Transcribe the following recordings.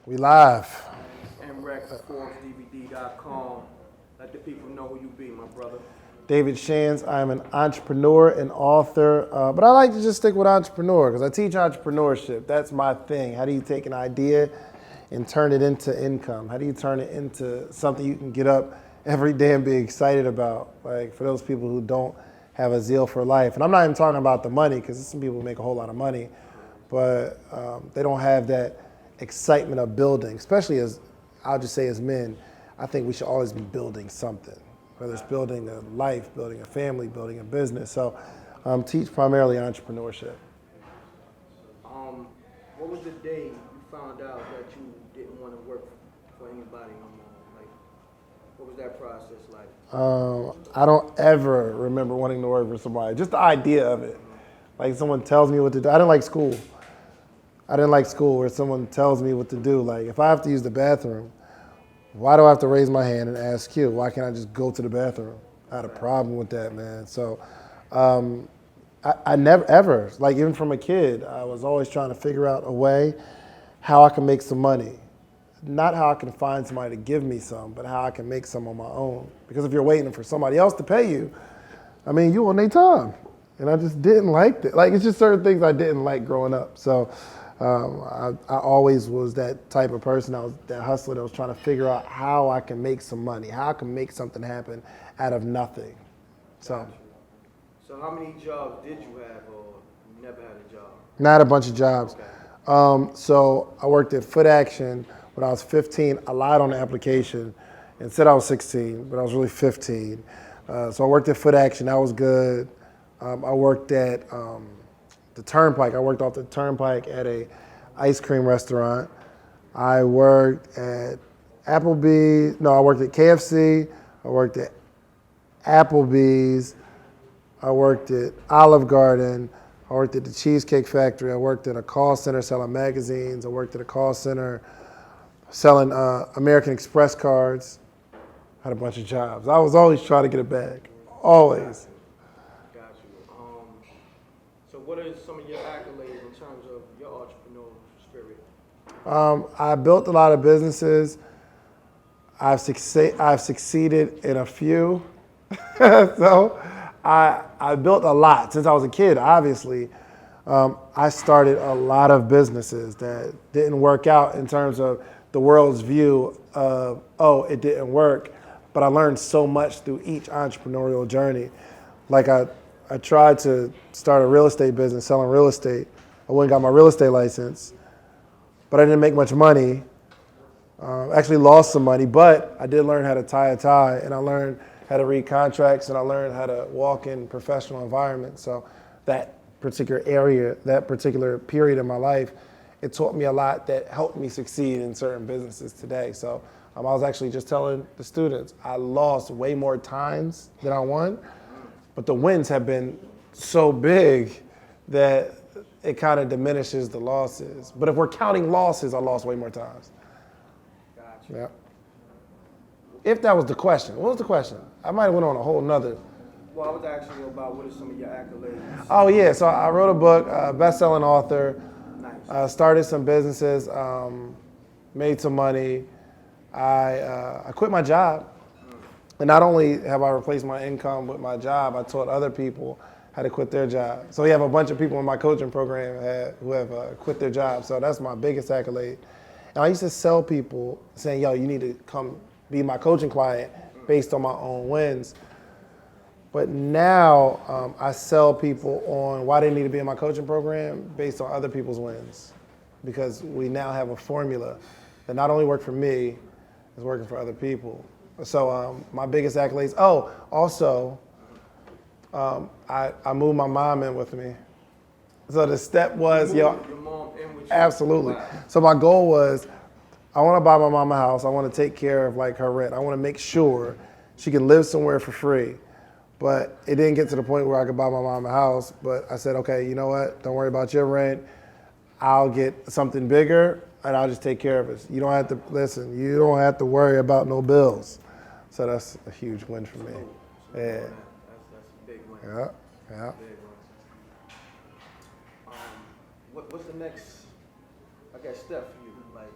We live. Mreck.com. Let the people know who you be, my brother. David Shands. I'm an entrepreneur and author, but I like to just stick with entrepreneur because I teach entrepreneurship. That's my thing. How do you take an idea and turn it into income? How do you turn it into something you can get up every day and be excited about? Like for those people who don't have a zeal for life. And I'm not even talking about the money because some people make a whole lot of money, but they don't have that excitement of building, especially as, I'll just say as men, I think we should always be building something, whether it's building a life, building a family, building a business. So teach primarily entrepreneurship. What was the day you found out that you didn't want to work for anybody no more? Like, what was that process like? I don't ever remember wanting to work for somebody, just the idea of it. Like someone tells me what to do. I didn't like school. I didn't like school where someone tells me what to do. Like if I have to use the bathroom, why do I have to raise my hand and ask you? Why can't I just go to the bathroom? I had a problem with that, man. So I never, ever, like even from a kid, I was always trying to figure out a way how I can make some money. Not how I can find somebody to give me some, but how I can make some on my own. Because if you're waiting for somebody else to pay you, I mean, you on their time. And I just didn't like that. Like, it's just certain things I didn't like growing up. So I always was that type of person. I was that hustler that was trying to figure out how I can make some money, how I can make something happen out of nothing. So how many jobs did you have, or you never had a job? Not a bunch of jobs. Okay. So I worked at Foot Action when I was 15. I lied on the application and said I was 16, but I was really 15. So I worked at Foot Action. That was good. I worked at the Turnpike. I worked off the Turnpike at a ice cream restaurant. I worked at Applebee's. No, I worked at KFC. I worked at Applebee's. I worked at Olive Garden. I worked at the Cheesecake Factory. I worked at a call center selling magazines. I worked at a call center selling American Express cards. Had a bunch of jobs. I was always trying to get a bag. Always. Got you. So what are some of your accolades in terms of your entrepreneurial spirit? I built a lot of businesses. I've succeeded in a few. So I built a lot since I was a kid, obviously. I started a lot of businesses that didn't work out in terms of the world's view of, oh, it didn't work. But I learned so much through each entrepreneurial journey. Like I tried to start a real estate business, selling real estate. I went and got my real estate license, but I didn't make much money. Actually lost some money, but I did learn how to tie a tie, and I learned how to read contracts, and I learned how to walk in professional environments. So that particular area, that particular period in my life, it taught me a lot that helped me succeed in certain businesses today. So I was actually just telling the students, I lost way more times than I won, but the wins have been so big that it kind of diminishes the losses. But if we're counting losses, I lost way more times. Gotcha. Yeah. If that was the question. What was the question? I might have went on a whole nother. Well, I was asking you about what are some of your accolades. Oh yeah, so I wrote a book, best-selling author, Nice. started some businesses, made some money. I quit my job. And not only have I replaced my income with my job, I taught other people how to quit their job. So we have a bunch of people in my coaching program who have quit their job. So that's my biggest accolade. And I used to sell people saying, yo, you need to come be my coaching client based on my own wins. But now I sell people on why they need to be in my coaching program based on other people's wins. Because we now have a formula that not only worked for me, it's working for other people. So my biggest accolades, also, I moved my mom in with me. So the step was, Your mom in with you? absolutely. Wow. So my goal was, I want to buy my mom a house. I want to take care of like her rent. I want to make sure she can live somewhere for free. But it didn't get to the point where I could buy my mom a house. But I said, okay, you know what? Don't worry about your rent. I'll get something bigger and I'll just take care of it. You don't have to, listen, you don't have to worry about no bills. So that's a huge win for me. Yeah. That's a big win. Yeah. Big win. What's the next, I guess, step for you? Like,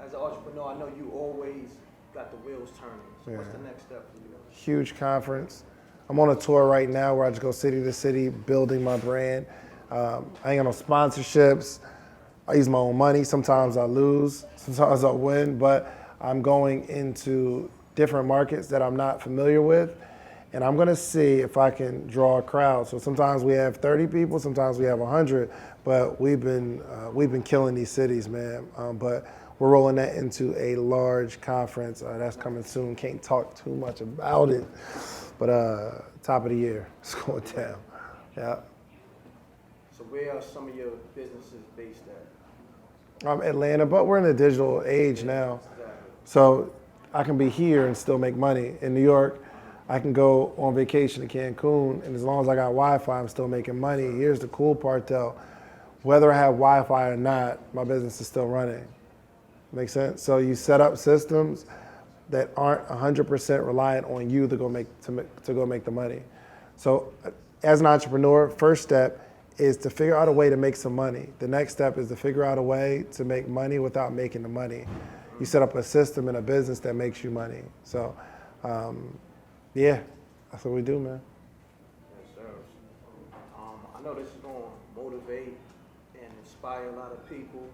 as an entrepreneur, I know you always got the wheels turning. So what's the next step for you? Huge conference. I'm on a tour right now where I just go city to city building my brand. I ain't got no sponsorships. I use my own money. Sometimes I lose, sometimes I win, but I'm going into different markets that I'm not familiar with, and I'm gonna see if I can draw a crowd. So sometimes we have 30 people, sometimes we have 100, but we've been killing these cities, man. But we're rolling that into a large conference that's coming soon. Can't talk too much about it, but top of the year, it's going down. Yeah. So where are some of your businesses based at? Atlanta, but we're in a digital age now. So I can be here and still make money. In New York, I can go on vacation to Cancun, and as long as I got Wi-Fi, I'm still making money. Here's the cool part though. Whether I have Wi-Fi or not, my business is still running. Make sense? So you set up systems that aren't 100% reliant on you to go make the money. So as an entrepreneur, first step is to figure out a way to make some money. The next step is to figure out a way to make money without making the money. You set up a system in a business that makes you money. So, yeah, that's what we do, man. Yes, sir. I know this is going to motivate and inspire a lot of people,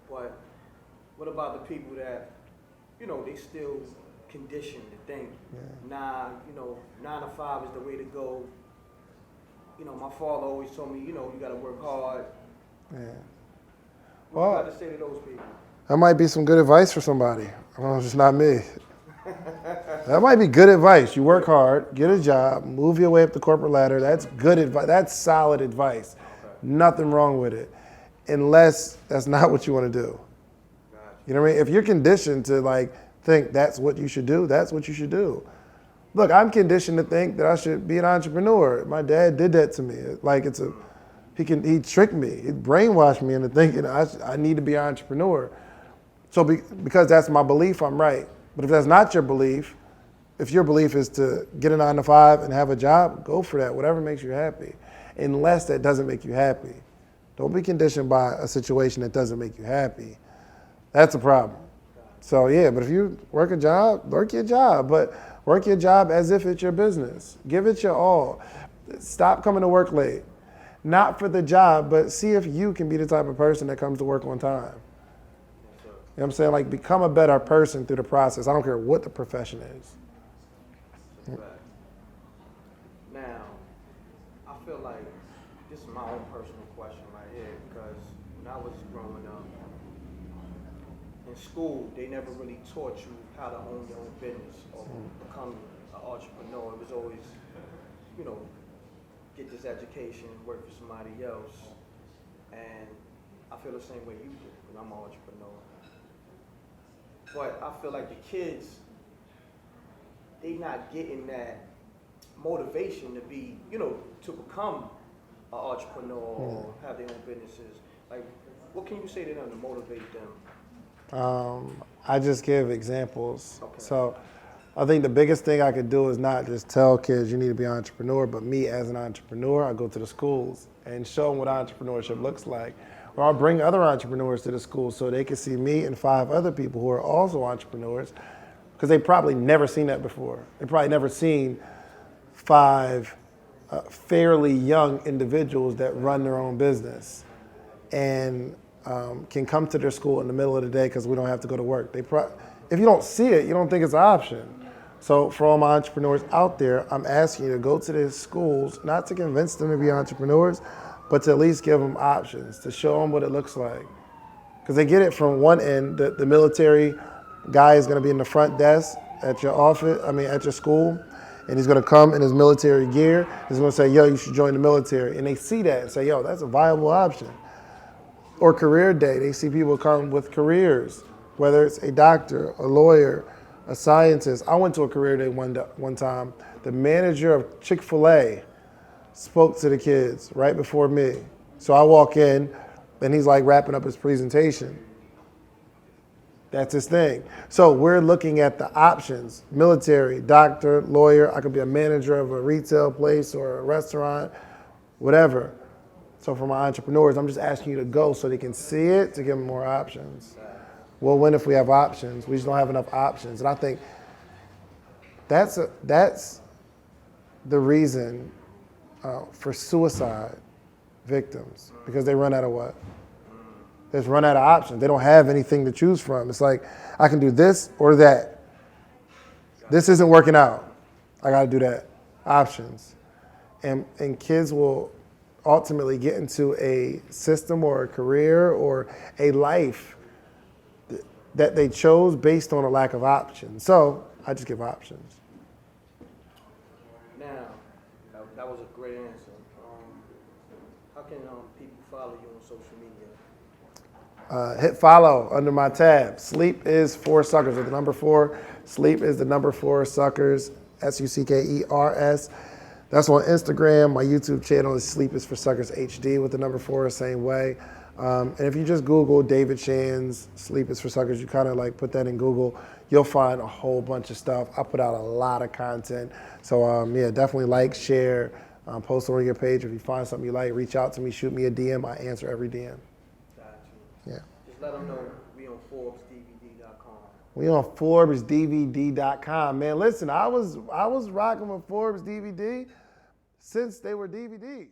but what about the people that, they still conditioned to think, nah, 9 to 5 is the way to go. My father always told me, you got to work hard. Yeah. What you got to say to those people? That might be some good advice for somebody. It's just not me. That might be good advice. You work hard, get a job, move your way up the corporate ladder. That's good advice. That's solid advice. Okay. Nothing wrong with it, unless that's not what you want to do. Gotcha. You know what I mean? If you're conditioned to think that's what you should do, that's what you should do. Look, I'm conditioned to think that I should be an entrepreneur. My dad did that to me. He tricked me. He brainwashed me into thinking I need to be an entrepreneur. So because that's my belief, I'm right. But if that's not your belief, if your belief is to get a 9 to 5 and have a job, go for that, whatever makes you happy. Unless that doesn't make you happy. Don't be conditioned by a situation that doesn't make you happy. That's a problem. So yeah, but if you work a job, work your job. But work your job as if it's your business. Give it your all. Stop coming to work late. Not for the job, but see if you can be the type of person that comes to work on time. You know what I'm saying? Become a better person through the process. I don't care what the profession is. Now, I feel like this is my own personal question right here, because when I was growing up, in school, they never really taught you how to own your own business or become an entrepreneur. It was always, get this education, work for somebody else. And I feel the same way you do, because I'm an entrepreneur. But I feel like the kids, they not getting that motivation to be, to become an entrepreneur or have their own businesses. What can you say to them to motivate them? I just give examples. Okay. So I think the biggest thing I could do is not just tell kids you need to be an entrepreneur, but me as an entrepreneur, I go to the schools and show them what entrepreneurship looks like. Or I'll bring other entrepreneurs to the school so they can see me and 5 other people who are also entrepreneurs, because they probably never seen that before. They probably never seen 5 fairly young individuals that run their own business and can come to their school in the middle of the day because we don't have to go to work. If you don't see it, you don't think it's an option. So for all my entrepreneurs out there, I'm asking you to go to their schools, not to convince them to be entrepreneurs, but to at least give them options, to show them what it looks like. Because they get it from one end. The military guy is going to be in the front desk at your at your school, and he's going to come in his military gear. He's going to say, yo, you should join the military. And they see that and say, yo, that's a viable option. Or career day, they see people come with careers, whether it's a doctor, a lawyer, a scientist. I went to a career day one time. The manager of Chick-fil-A spoke to the kids right before me. So I walk in, and he's wrapping up his presentation. That's his thing. So we're looking at the options: military, doctor, lawyer. I could be a manager of a retail place or a restaurant, whatever. So for my entrepreneurs, I'm just asking you to go so they can see it, to give them more options. We'll win if we have options. We just don't have enough options. And I think that's the reason for suicide victims, because they run out of what? They just run out of options. They don't have anything to choose from. It's like, I can do this or that. This isn't working out. I got to do that. Options. And kids will ultimately get into a system or a career or a life that they chose based on a lack of options. So I just give options. Now, that was a great answer. How can people follow you on social media? Hit follow under my tab. Sleep is for Suckers with the number 4. Sleep is the number 4 Suckers, Suckers. That's on Instagram. My YouTube channel is Sleep is for Suckers HD with the number 4, same way. And if you just Google David Shands, Sleep is for Suckers, you kind of like put that in Google, you'll find a whole bunch of stuff. I put out a lot of content. So yeah, definitely like, share, post on your page. If you find something you like, reach out to me, shoot me a DM. I answer every DM. Got you. Yeah. Just let them know we on ForbesDVD.com. We on ForbesDVD.com. Man, listen, I was rocking with Forbes DVD since they were DVDs.